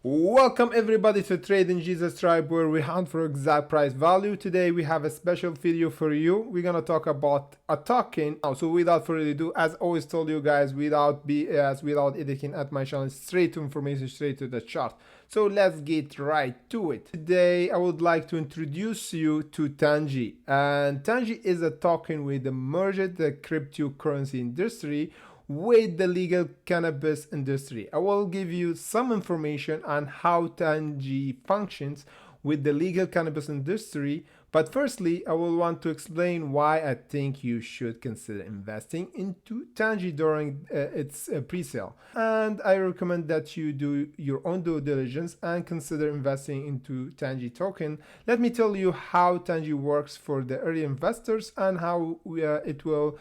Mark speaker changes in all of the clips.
Speaker 1: Welcome everybody to Trading Jesus Tribe, where we hunt for exact price value. Today we have a special video for you. We're gonna talk about a token. So without further ado, as always told you guys, without BS, without editing at my channel, straight to information, straight to the chart. So let's get right to it. Today I would like to introduce you to TANGI. And TANGI is a token with the merged the cryptocurrency industry with the legal cannabis industry. I will give you some information on how TANGI functions with the legal cannabis industry, but firstly, I will want to explain why I think you should consider investing into TANGI during its pre-sale. And I recommend that you do your own due diligence and consider investing into TANGI token. Let me tell you how TANGI works for the early investors and how it will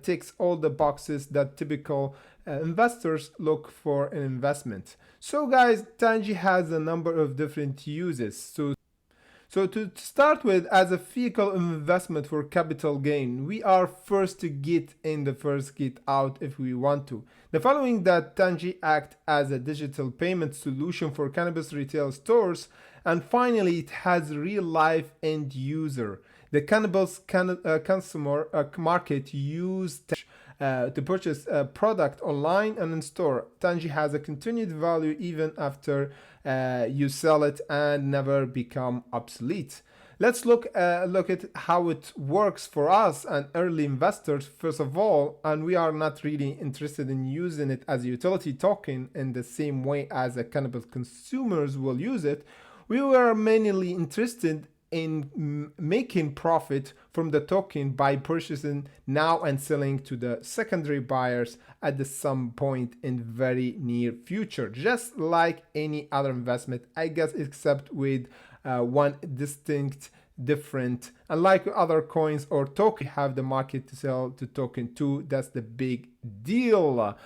Speaker 1: ticks all the boxes that typical investors look for an investment. So guys, TANGI has a number of different uses. So to start with, as a vehicle of investment for capital gain, we are first to get in, the first get out if we want to. The following that TANGI act as a digital payment solution for cannabis retail stores, and finally it has real life end user. The cannabis consumer market used to purchase a product online and in store. TANGI has a continued value even after you sell it and never become obsolete. Let's look at how it works for us and early investors first of all, and we are not really interested in using it as a utility token in the same way as a cannabis consumers will use it. We were mainly interested in making profit from the token by purchasing now and selling to the secondary buyers at some point in very near future, just like any other investment, I guess, except with one distinct different. Unlike other coins or token, have the market to sell to token to. That's the big deal.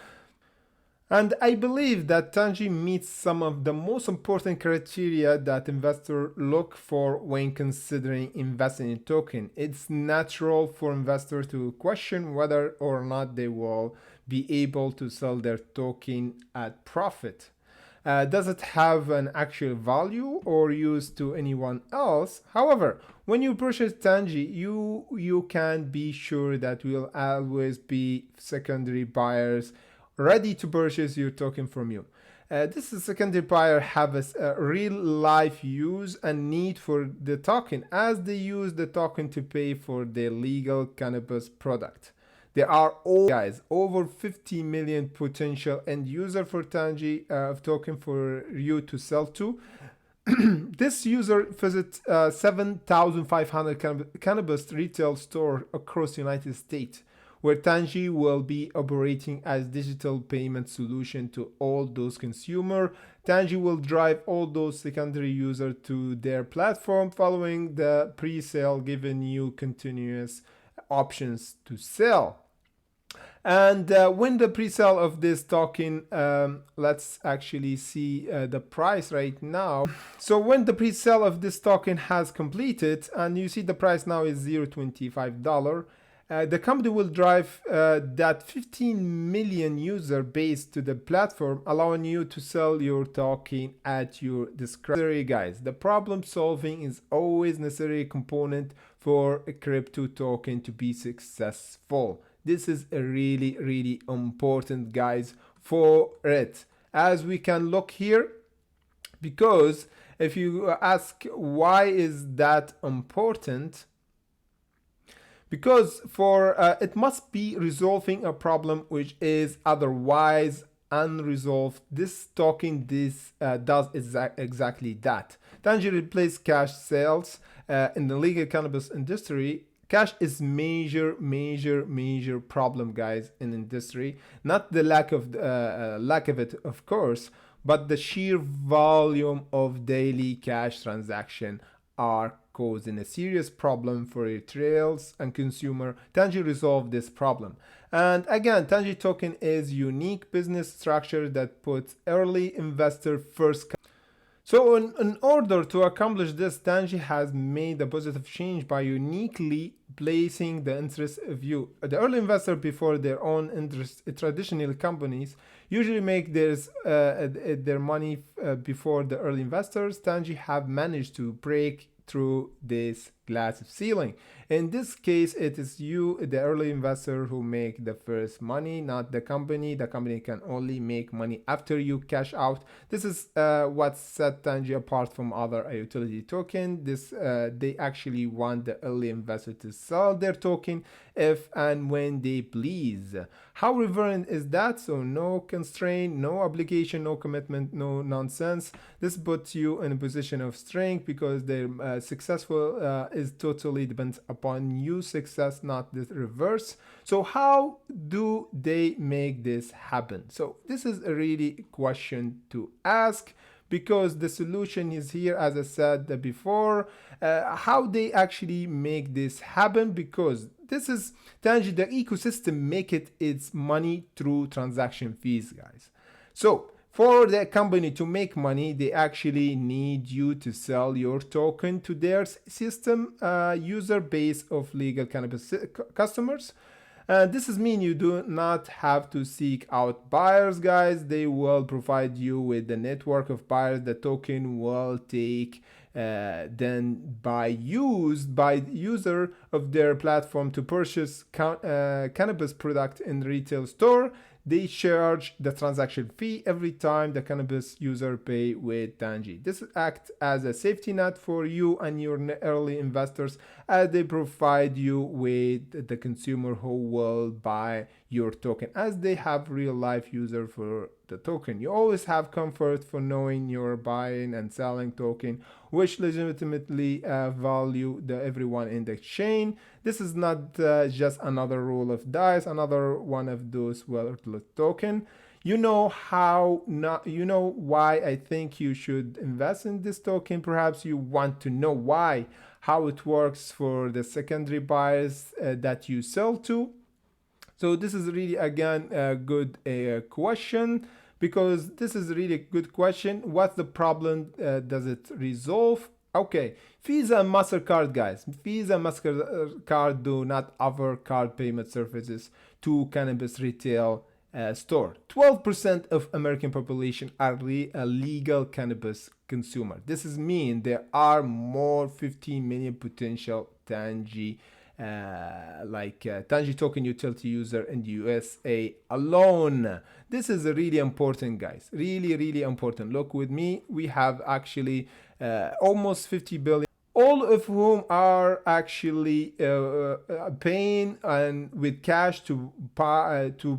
Speaker 1: And I believe that TANGI meets some of the most important criteria that investors look for when considering investing in token. It's natural for investors to question whether or not they will be able to sell their token at profit. Does it have an actual value or use to anyone else? However, when you purchase TANGI, you can be sure that will always be secondary buyers ready to purchase your token from you. This secondary buyer have a real life use and need for the token, as they use the token to pay for their legal cannabis product. There are over 50 million potential end user for TANGI token for you to sell to. This user visits 7,500 cannabis retail stores across the United States, where TANGI will be operating as digital payment solution to all those consumers. TANGI will drive all those secondary users to their platform following the pre-sale, giving you continuous options to sell. And when the pre-sale of this token, let's actually see the price right now. So when the pre-sale of this token has completed, and you see the price now is $0.25, the company will drive that 15 million user base to the platform, allowing you to sell your token at your discretion. Guys, the problem solving is always necessary component for a crypto token to be successful. This is a really important, guys, for it. As we can look here, because if you ask why is that important, because for it must be resolving a problem which is otherwise unresolved. This token does exactly that. TANGI replaces cash sales in the legal cannabis industry. Cash is major problem, guys, in industry. Not the lack of it, of course, but the sheer volume of daily cash transaction are causing a serious problem for retailers and consumer. TANGI resolve this problem. And again, TANGI token is unique business structure that puts early investor first. So in order to accomplish this, Tangi has made a positive change by uniquely placing the interest of you. The early investor before their own interest, traditional companies usually make their money before the early investors. Tangi have managed to break through this glass ceiling. In this case, it is you, the early investor, who make the first money, not the company. The company can only make money after you cash out. This is what set Tangi apart from other utility token. They actually want the early investor to sell their token if and when they please. How reverent is that? So no constraint, no obligation, no commitment, no nonsense. This puts you in a position of strength because their successful is totally depends upon you success, not the reverse. So how do they make this happen? So this is a really question to ask, because the solution is here, as I said before. How they actually make this happen, because this is Tangi, the ecosystem make it its money through transaction fees, guys. So for the company to make money, they actually need you to sell your token to their system user base of legal cannabis customers. This is mean you do not have to seek out buyers, guys. They will provide you with the network of buyers. The token will take then used by user of their platform to purchase cannabis product in retail store. They charge the transaction fee every time the cannabis user pay with Tangi. This acts as a safety net for you and your early investors, as they provide you with the consumer who will buy your token, as they have real life user for the token. You always have comfort for knowing you're buying and selling token which legitimately value the everyone in the chain. This is not just another roll of dice, another one of those worthless token. You know why I think you should invest in this token. Perhaps you want to know how it works for the secondary buyers that you sell to. So this is really again a good question, because this is really a good question. What's the problem? Does it resolve? Okay, Visa and MasterCard, guys. Visa and MasterCard do not offer card payment services to cannabis retail store. 12% of American population are legal cannabis consumer. This is mean there are more 15 million potential Tangi Tangi token utility user in the USA alone. This is really important, guys. Really important. Look with me. We have actually almost 50 billion, all of whom are actually paying and with cash to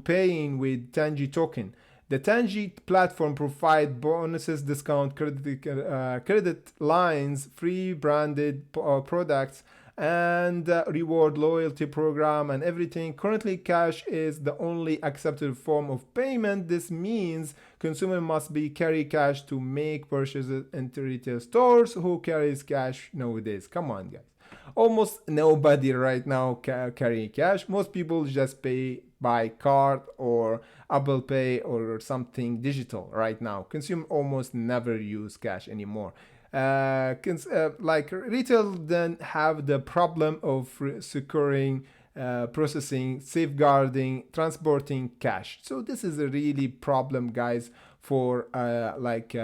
Speaker 1: paying with Tangi token. The Tangi platform provide bonuses, discount, credit lines, free branded products, and reward loyalty program and everything. Currently, cash is the only accepted form of payment. This means consumer must carry cash to make purchases into retail stores. Who carries cash nowadays? Come on, guys. Almost nobody right now carry cash. Most people just pay by card or Apple Pay or something digital right now. Consumer almost never use cash anymore. Like retail then have the problem of securing, processing, safeguarding, transporting cash. So this is a really problem, guys, for like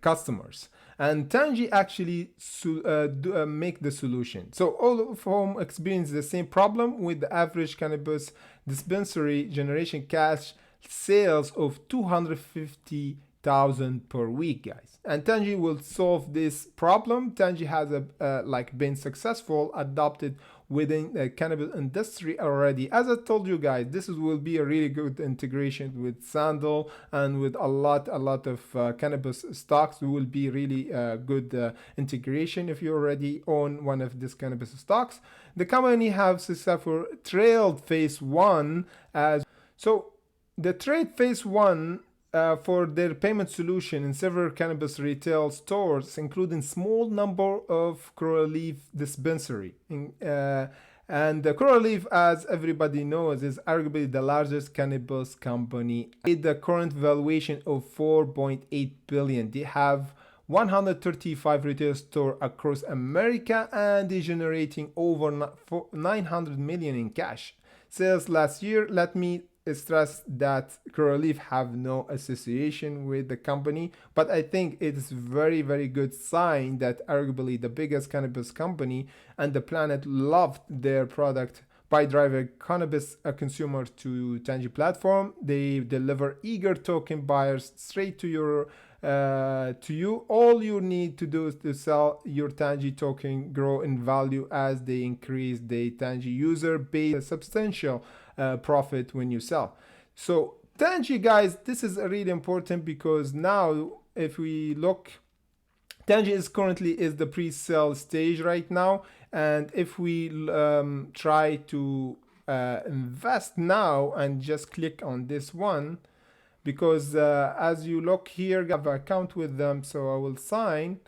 Speaker 1: customers. And Tangi actually make the solution. So all of whom experience the same problem with the average cannabis dispensary generation cash sales of 250,000 per week, guys. And Tangi will solve this problem. Tangi has been successful adopted within the cannabis industry already. As I told you guys, this will be a really good integration with SNDL and with a lot of cannabis stocks. It will be really good integration if you already own one of these cannabis stocks. The company have successful trailed phase one as so. The trade phase one for their payment solution in several cannabis retail stores, including small number of Curaleaf dispensary. And Curaleaf, as everybody knows, is arguably the largest cannabis company with the current valuation of 4.8 billion. They have 135 retail stores across America, and they're generating over 900 million in cash sales last year. Let me stress that Curaleaf have no association with the company, but I think it's very, very good sign that arguably the biggest cannabis company and the planet loved their product by driving cannabis consumer to TANGI platform. They deliver eager token buyers straight to your to you. All you need to do is to sell your TANGI token, grow in value as they increase the TANGI user base, a substantial profit when you sell. So TANGI, guys, this is really important because now if we look, TANGI is currently the pre-sale stage right now, and if we try to invest now and just click on this one, because as you look here, I have an account with them, so I will sign.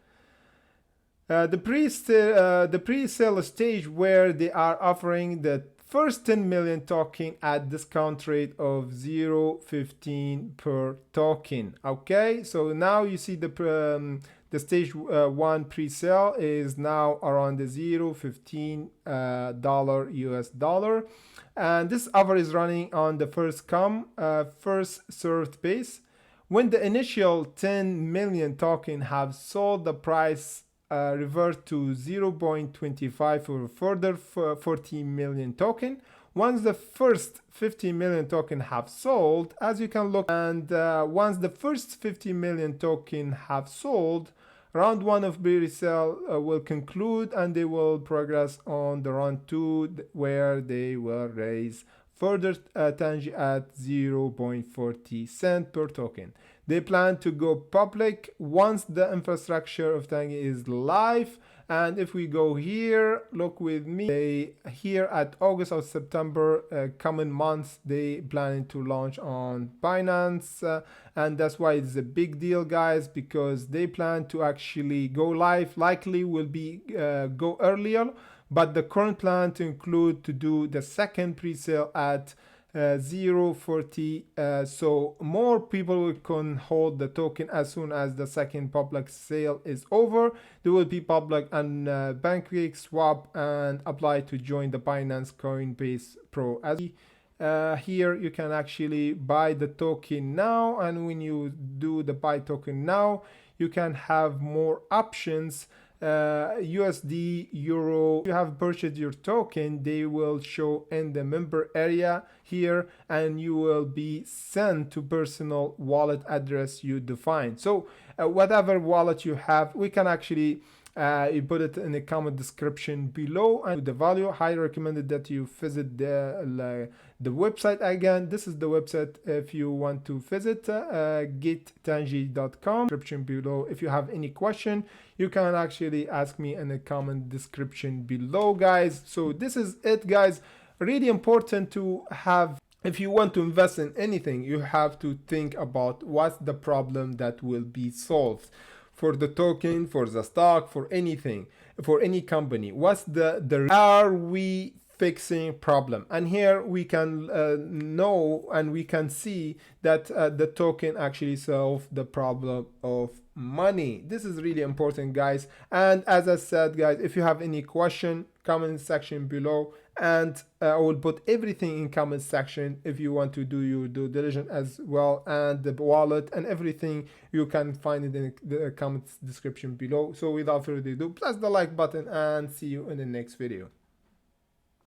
Speaker 1: The pre-sale stage where they are offering the first 10 million token at discount rate of 0.15 per token. Okay, so now you see the stage 1 pre-sale is now around the $0.15 US dollar, and this offer is running on the first come first served base. When the initial 10 million token have sold, the price revert to 0.25 for further 14 million token. Once the first 50 million token have sold, as you can look, and once the first 50 million token have sold, round 1 of pre-sale will conclude, and they will progress on the round 2, where they will raise further TANGI at 0.40 cent per token. They plan to go public once the infrastructure of TANGI is live. And if we go here, look with me, they here at August or September coming months, they planning to launch on Binance, and that's why it's a big deal, guys, because they plan to actually go live. Likely will be go earlier, but the current plan to include to do the second pre-sale at 0.40, so more people can hold the token as soon as the second public sale is over. They will be public on Pancake Swap and apply to join the Binance Coinbase Pro. As here you can actually buy the token now, and when you do the buy token now, you can have more options. USD, Euro. If you have purchased your token, they will show in the member area here, and you will be sent to personal wallet address you define. So whatever wallet you have, we can actually you put it in the comment description below, and the value. Highly recommended that you visit the website. Again, this is the website if you want to visit, gettangi.com. Description below. If you have any question, you can actually ask me in the comment description below, guys. So this is it, guys. Really important to have. If you want to invest in anything, you have to think about what's the problem that will be solved for the token, for the stock, for anything, for any company. What's the are we fixing problem? And here we can know, and we can see that the token actually solve the problem of money. This is really important, guys. And as I said, guys, if you have any question, comment section below, and I will put everything in comment section if you want to do your due diligence as well, and the wallet and everything, you can find it in the comments description below. So without further ado, press the like button and see you in the next video.